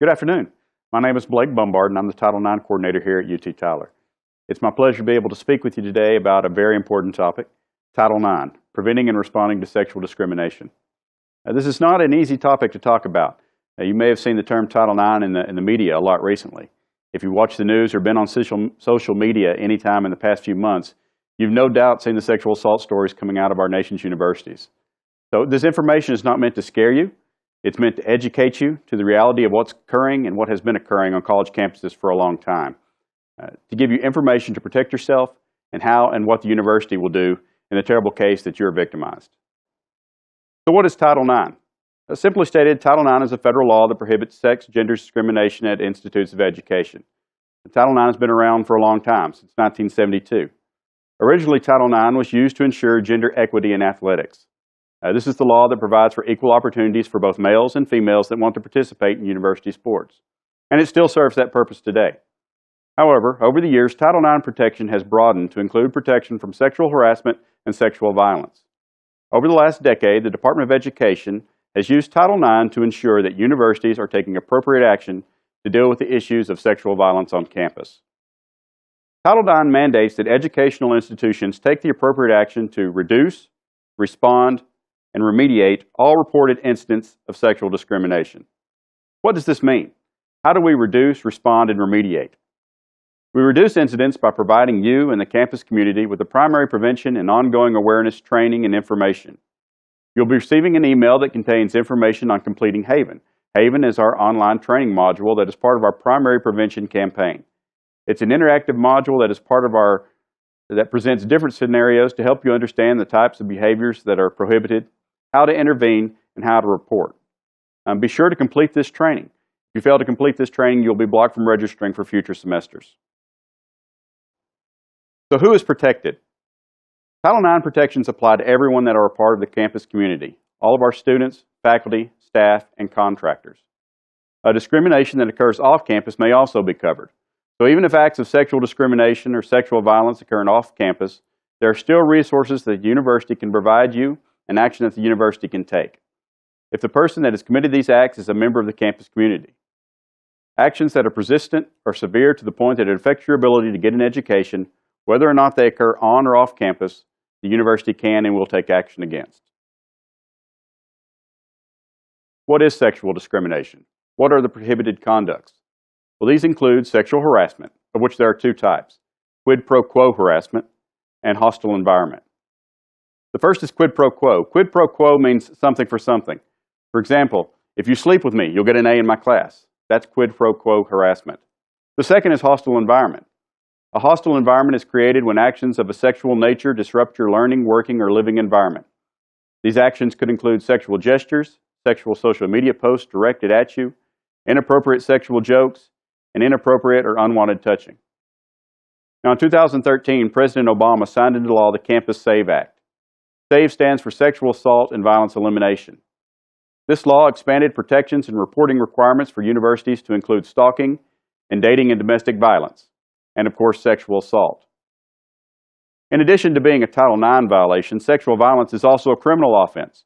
Good afternoon. My name is Blake Bombard, and I'm the Title IX coordinator here at UT Tyler. It's my pleasure to be able to speak with you today about a very important topic, Title IX, preventing and responding to sexual discrimination. This is not an easy topic to talk about. You may have seen the term Title IX in the media a lot recently. If you watch the news or been on social media any time in the past few months, you've no doubt seen the sexual assault stories coming out of our nation's universities. So this information is not meant to scare you. It's meant to educate you to the reality of what's occurring and what has been occurring on college campuses for a long time. To give you information to protect yourself and how and what the university will do in the terrible case that you're victimized. So what is Title IX? Simply stated, Title IX is a federal law that prohibits sex, gender discrimination at institutes of education. Title IX has been around for a long time, since 1972. Originally, Title IX was used to ensure gender equity in athletics. This is the law that provides for equal opportunities for both males and females that want to participate in university sports. And it still serves that purpose today. However, over the years, Title IX protection has broadened to include protection from sexual harassment and sexual violence. Over the last decade, the Department of Education has used Title IX to ensure that universities are taking appropriate action to deal with the issues of sexual violence on campus. Title IX mandates that educational institutions take the appropriate action to reduce, respond, and remediate all reported incidents of sexual discrimination. What does this mean? How do we reduce, respond, and remediate? We reduce incidents by providing you and the campus community with the primary prevention and ongoing awareness training and information. You'll be receiving an email that contains information on completing Haven. Haven is our online training module that is part of our primary prevention campaign. It's an interactive module that presents different scenarios to help you understand the types of behaviors that are prohibited, how to intervene, and how to report. Be sure to complete this training. If you fail to complete this training, you'll be blocked from registering for future semesters. So who is protected? Title IX protections apply to everyone that are a part of the campus community, all of our students, faculty, staff, and contractors. Discrimination that occurs off campus may also be covered. So even if acts of sexual discrimination or sexual violence occur off campus, there are still resources that the university can provide you and action that the university can take. If the person that has committed these acts is a member of the campus community. Actions that are persistent or severe to the point that it affects your ability to get an education, whether or not they occur on or off campus, the university can and will take action against. What is sexual discrimination? What are the prohibited conducts? Well, these include sexual harassment, of which there are two types, quid pro quo harassment and hostile environment. The first is quid pro quo. Quid pro quo means something for something. For example, if you sleep with me, you'll get an A in my class. That's quid pro quo harassment. The second is hostile environment. A hostile environment is created when actions of a sexual nature disrupt your learning, working, or living environment. These actions could include sexual gestures, sexual social media posts directed at you, inappropriate sexual jokes, and inappropriate or unwanted touching. Now, in 2013, President Obama signed into law the Campus SAVE Act. SAVE stands for Sexual Assault and Violence Elimination. This law expanded protections and reporting requirements for universities to include stalking and dating and domestic violence, and of course, sexual assault. In addition to being a Title IX violation, sexual violence is also a criminal offense.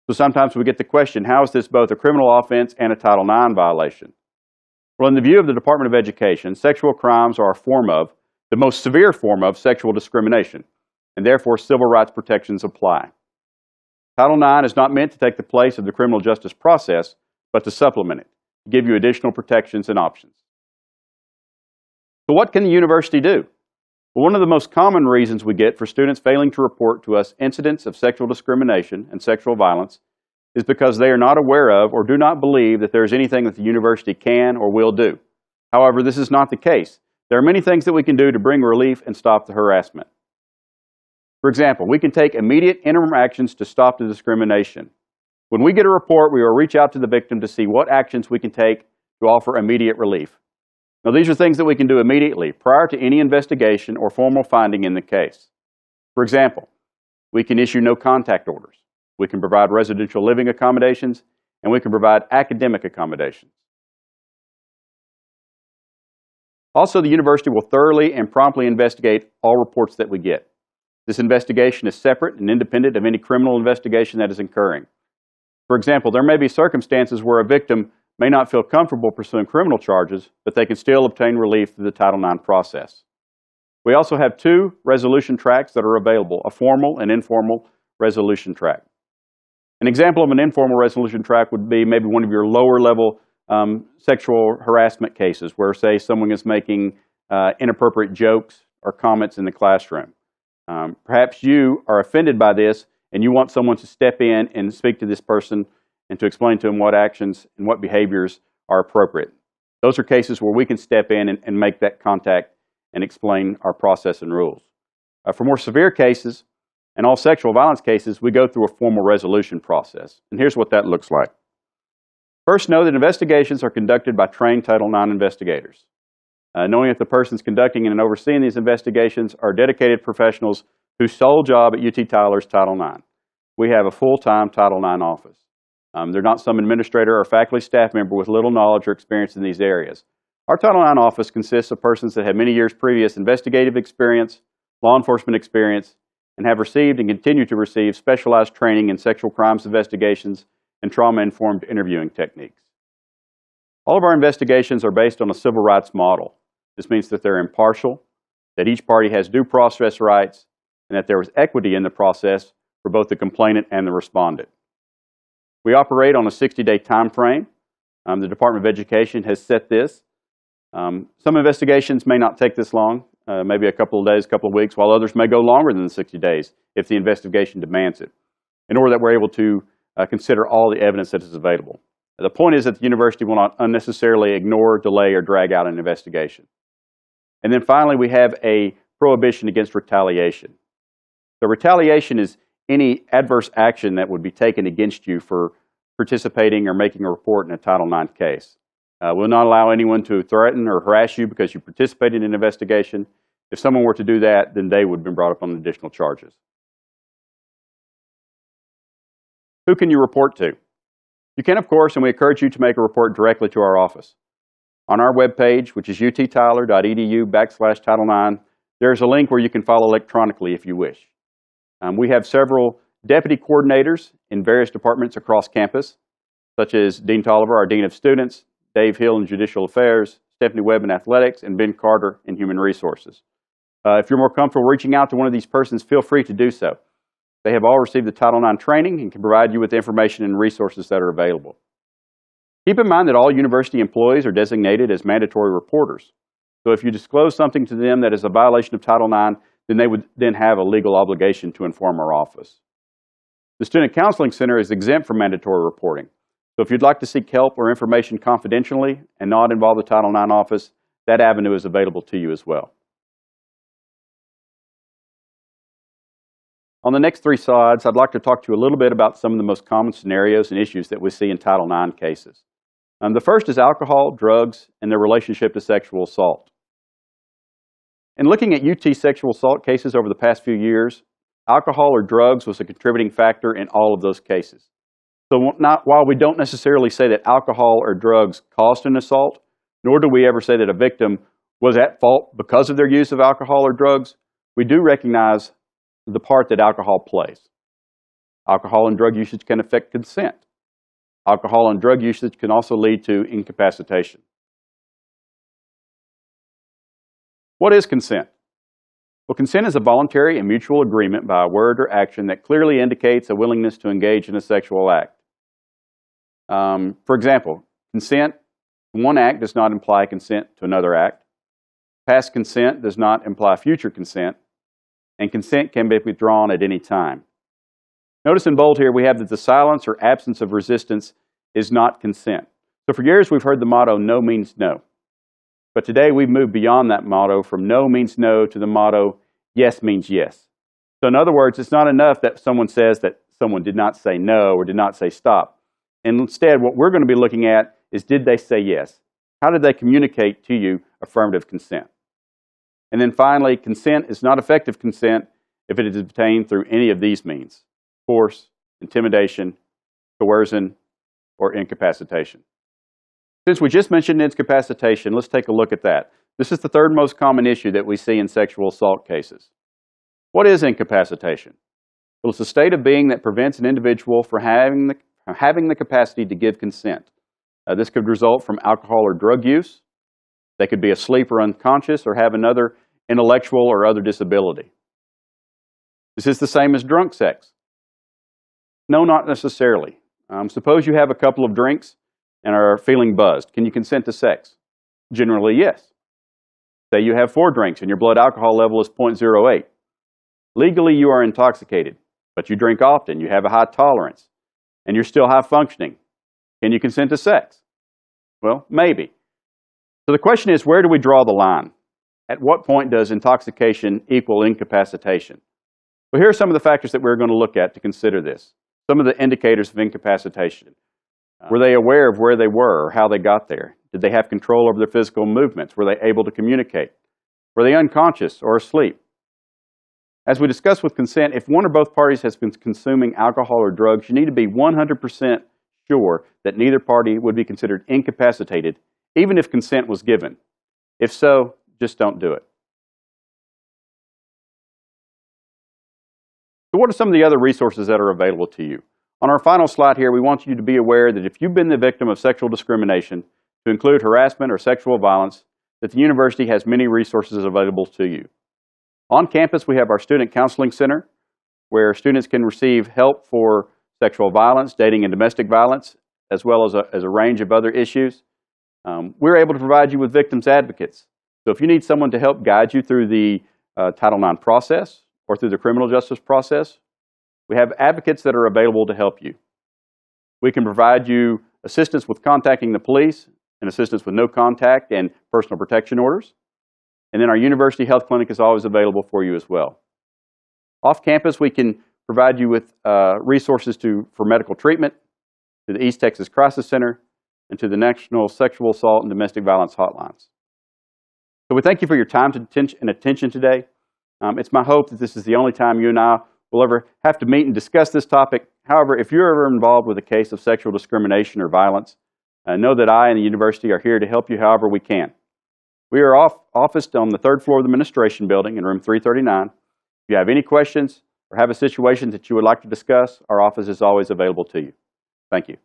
So sometimes we get the question, how is this both a criminal offense and a Title IX violation? Well, in the view of the Department of Education, sexual crimes are the most severe form of sexual discrimination, and therefore civil rights protections apply. Title IX is not meant to take the place of the criminal justice process, but to supplement it, to give you additional protections and options. So what can the university do? Well, one of the most common reasons we get for students failing to report to us incidents of sexual discrimination and sexual violence is because they are not aware of or do not believe that there is anything that the university can or will do. However, this is not the case. There are many things that we can do to bring relief and stop the harassment. For example, we can take immediate interim actions to stop the discrimination. When we get a report, we will reach out to the victim to see what actions we can take to offer immediate relief. Now, these are things that we can do immediately prior to any investigation or formal finding in the case. For example, we can issue no contact orders. We can provide residential living accommodations, and we can provide academic accommodations. Also, the university will thoroughly and promptly investigate all reports that we get. This investigation is separate and independent of any criminal investigation that is occurring. For example, there may be circumstances where a victim may not feel comfortable pursuing criminal charges, but they can still obtain relief through the Title IX process. We also have 2 resolution tracks that are available, a formal and informal resolution track. An example of an informal resolution track would be maybe one of your lower level sexual harassment cases where, say, someone is making inappropriate jokes or comments in the classroom. Perhaps you are offended by this and you want someone to step in and speak to this person and to explain to them what actions and what behaviors are appropriate. Those are cases where we can step in and make that contact and explain our process and rules. For more severe cases and all sexual violence cases, we go through a formal resolution process. And here's what that looks like. First, know that investigations are conducted by trained Title IX investigators. Knowing that the persons conducting and overseeing these investigations are dedicated professionals whose sole job at UT Tyler is Title IX. We have a full-time Title IX office. They're not some administrator or faculty staff member with little knowledge or experience in these areas. Our Title IX office consists of persons that have many years previous investigative experience, law enforcement experience, and have received and continue to receive specialized training in sexual crimes investigations and trauma-informed interviewing techniques. All of our investigations are based on a civil rights model. This means that they're impartial, that each party has due process rights, and that there is equity in the process for both the complainant and the respondent. We operate on a 60-day time frame. The Department of Education has set this. Some investigations may not take this long, maybe a couple of days, a couple of weeks, while others may go longer than the 60 days if the investigation demands it, in order that we're able to consider all the evidence that is available. The point is that the university will not unnecessarily ignore, delay, or drag out an investigation. And then finally, we have a prohibition against retaliation. So retaliation is any adverse action that would be taken against you for participating or making a report in a Title IX case. We'll not allow anyone to threaten or harass you because you participated in an investigation. If someone were to do that, then they would have been brought up on additional charges. Who can you report to? You can, of course, and we encourage you to make a report directly to our office. On our webpage, which is uttyler.edu/Title IX, there's a link where you can follow electronically if you wish. We have several deputy coordinators in various departments across campus, such as Dean Tolliver, our Dean of Students, Dave Hill in Judicial Affairs, Stephanie Webb in Athletics, and Ben Carter in Human Resources. If you're more comfortable reaching out to one of these persons, feel free to do so. They have all received the Title IX training and can provide you with information and resources that are available. Keep in mind that all university employees are designated as mandatory reporters. So if you disclose something to them that is a violation of Title IX, then they would then have a legal obligation to inform our office. The Student Counseling Center is exempt from mandatory reporting. So if you'd like to seek help or information confidentially and not involve the Title IX office, that avenue is available to you as well. On the next 3 slides, I'd like to talk to you a little bit about some of the most common scenarios and issues that we see in Title IX cases. The first is alcohol, drugs, and their relationship to sexual assault. In looking at UT sexual assault cases over the past few years, alcohol or drugs was a contributing factor in all of those cases. So while we don't necessarily say that alcohol or drugs caused an assault, nor do we ever say that a victim was at fault because of their use of alcohol or drugs, we do recognize the part that alcohol plays. Alcohol and drug usage can affect consent. Alcohol and drug usage can also lead to incapacitation. What is consent? Well, consent is a voluntary and mutual agreement by a word or action that clearly indicates a willingness to engage in a sexual act. For example, consent to one act does not imply consent to another act. Past consent does not imply future consent. And consent can be withdrawn at any time. Notice in bold here we have that the silence or absence of resistance is not consent. So for years we've heard the motto, no means no. But today we've moved beyond that motto from no means no to the motto, yes means yes. So in other words, it's not enough that someone says that someone did not say no or did not say stop. And instead what we're going to be looking at is, did they say yes? How did they communicate to you affirmative consent? And then finally, consent is not effective consent if it is obtained through any of these means: force, intimidation, coercion, or incapacitation. Since we just mentioned incapacitation, let's take a look at that. This is the 3rd most common issue that we see in sexual assault cases. What is incapacitation? Well, it's a state of being that prevents an individual from having the capacity to give consent. This could result from alcohol or drug use. They could be asleep or unconscious or have another intellectual or other disability. Is this the same as drunk sex? No, not necessarily. Suppose you have a couple of drinks and are feeling buzzed. Can you consent to sex? Generally, yes. Say you have 4 drinks and your blood alcohol level is 0.08. Legally, you are intoxicated, but you drink often, you have a high tolerance, and you're still high functioning. Can you consent to sex? Well, maybe. So the question is, where do we draw the line? At what point does intoxication equal incapacitation? Well, here are some of the factors that we're going to look at to consider this. Some of the indicators of incapacitation. Were they aware of where they were or how they got there? Did they have control over their physical movements? Were they able to communicate? Were they unconscious or asleep? As we discussed with consent, if one or both parties has been consuming alcohol or drugs, you need to be 100% sure that neither party would be considered incapacitated, even if consent was given. If so, just don't do it. So what are some of the other resources that are available to you? On our final slide here, we want you to be aware that if you've been the victim of sexual discrimination, to include harassment or sexual violence, that the university has many resources available to you. On campus, we have our Student Counseling Center, where students can receive help for sexual violence, dating and domestic violence, as well as a range of other issues. We're able to provide you with victims advocates. So if you need someone to help guide you through the Title IX process or through the criminal justice process, we have advocates that are available to help you. We can provide you assistance with contacting the police and assistance with no contact and personal protection orders. And then our University Health Clinic is always available for you as well. Off campus, we can provide you with resources for medical treatment, to the East Texas Crisis Center, and to the National Sexual Assault and Domestic Violence Hotlines. So we thank you for your time and attention today. It's my hope that this is the only time you and I will ever have to meet and discuss this topic. However, if you're ever involved with a case of sexual discrimination or violence, know that I and the university are here to help you however we can. We are officed on the 3rd floor of the administration building in room 339. If you have any questions or have a situation that you would like to discuss, our office is always available to you. Thank you.